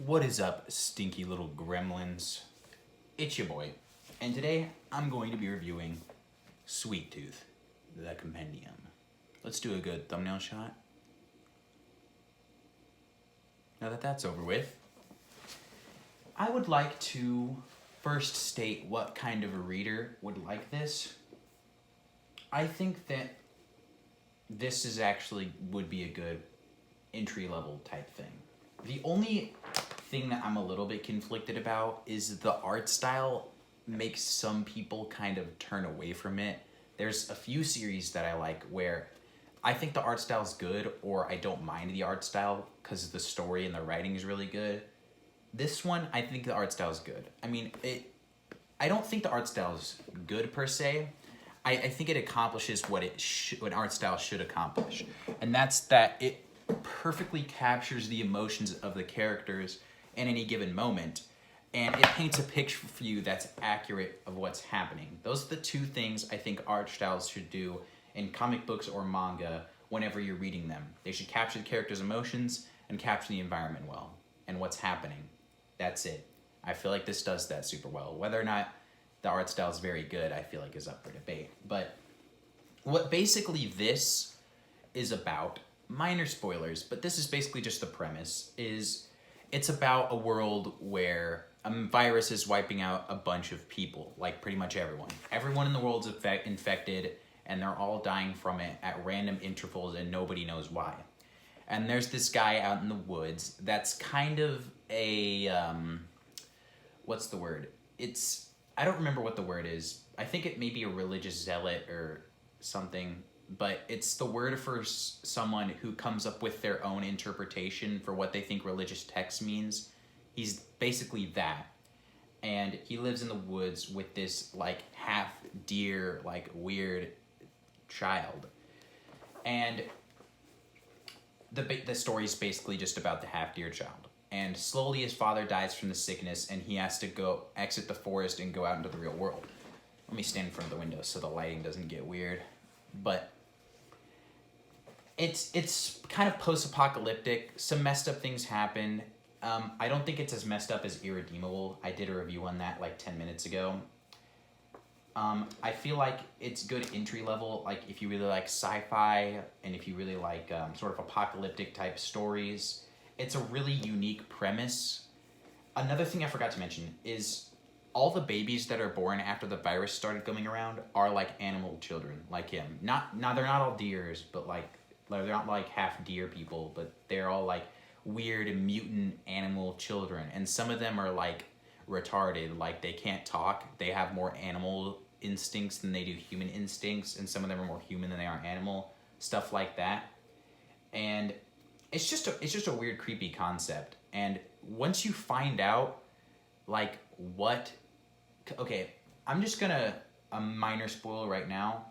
What is up, stinky little gremlins? It's your boy, and today I'm going to be reviewing Sweet Tooth, the Compendium. Let's do a good thumbnail shot. Now that that's over with, I would like to first state what kind of a reader would like this. I think that this is actually would be a good entry-level type thing. The only thing that I'm a little bit conflicted about is the art style makes some people kind of turn away from it. There's a few series that I like where I think the art style is good, or I don't mind the art style because the story and the writing is really good. This one, I think the art style is good. I mean, I don't think the art style is good per se. I think it accomplishes what what art style should accomplish, and that's that it perfectly captures the emotions of the characters in any given moment, and it paints a picture for you that's accurate of what's happening. Those are the two things I think art styles should do in comic books or manga whenever you're reading them. They should capture the characters' emotions and capture the environment well and what's happening. That's it. I feel like this does that super well. Whether or not the art style is very good, I feel like is up for debate. But what basically this is about, minor spoilers, but this is basically just the premise, is it's about a world where a virus is wiping out a bunch of people, like pretty much everyone. Everyone in the world's infected, and they're all dying from it at random intervals, and nobody knows why. And there's this guy out in the woods that's kind of a, what's the word? I don't remember what the word is. I think it may be a religious zealot or something, but it's the word for someone who comes up with their own interpretation for what they think religious text means. He's basically that. And he lives in the woods with this, like, half deer, like, weird child. And the story's basically just about the half deer child. And slowly his father dies from the sickness, and he has to go exit the forest and go out into the real world. Let me stand in front of the window so the lighting doesn't get weird. But it's kind of post-apocalyptic. Some messed up things happen. I don't think it's as messed up as Irredeemable. I did a review on that like 10 minutes ago. I feel like it's good entry level, like if you really like sci-fi and if you really like sort of apocalyptic type stories. It's a really unique premise. Another thing I forgot to mention is all the babies that are born after the virus started going around are like animal children, like him. They're not all deers, but like they're not like half deer people, but they're all like weird mutant animal children. And some of them are like retarded, like they can't talk. They have more animal instincts than they do human instincts, and some of them are more human than they are animal, stuff like that. And it's just a weird, creepy concept. And once you find out, like, okay, I'm just gonna, a minor spoiler right now,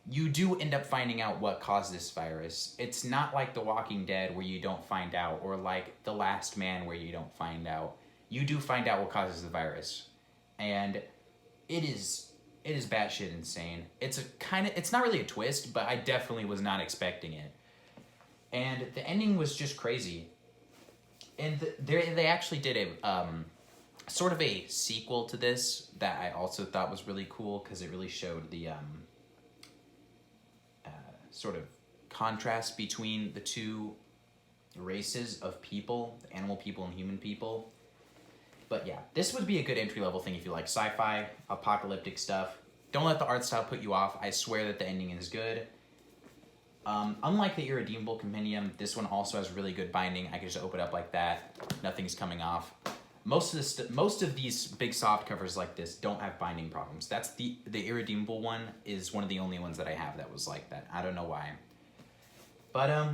you do end up finding out what caused this virus. It's not like The Walking Dead where you don't find out, or like The Last Man where you don't find out. You do find out what causes the virus. And it is batshit insane. It's not really a twist, but I definitely was not expecting it. And the ending was just crazy. And they actually did a sort of a sequel to this that I also thought was really cool because it really showed the sort of contrast between the two races of people, the animal people and human people. But yeah, this would be a good entry-level thing if you like sci-fi, apocalyptic stuff. Don't let the art style put you off. I swear that the ending is good. Unlike the Irredeemable Compendium, this one also has really good binding. I can just open it up like that. Nothing's coming off. Most of these big soft covers like this don't have binding problems. That's the Irredeemable one is one of the only ones that I have that was like that. I don't know why. But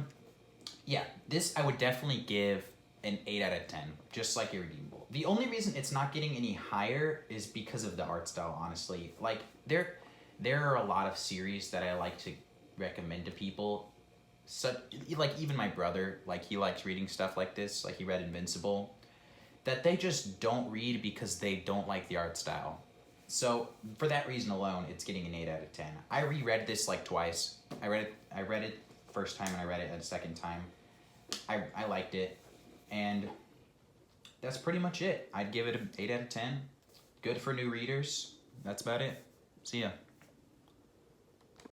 yeah, this I would definitely give an 8 out of 10, just like Irredeemable. The only reason it's not getting any higher is because of the art style, honestly. Like there are a lot of series that I like to recommend to people. So like even my brother, like he likes reading stuff like this, like he read Invincible, that they just don't read because they don't like the art style. So for that reason alone, it's getting an 8 out of 10. I reread this like twice. I read it first time and I read it a second time. I liked it, and that's pretty much it. I'd give it an 8 out of 10. Good for new readers. That's about it. See ya.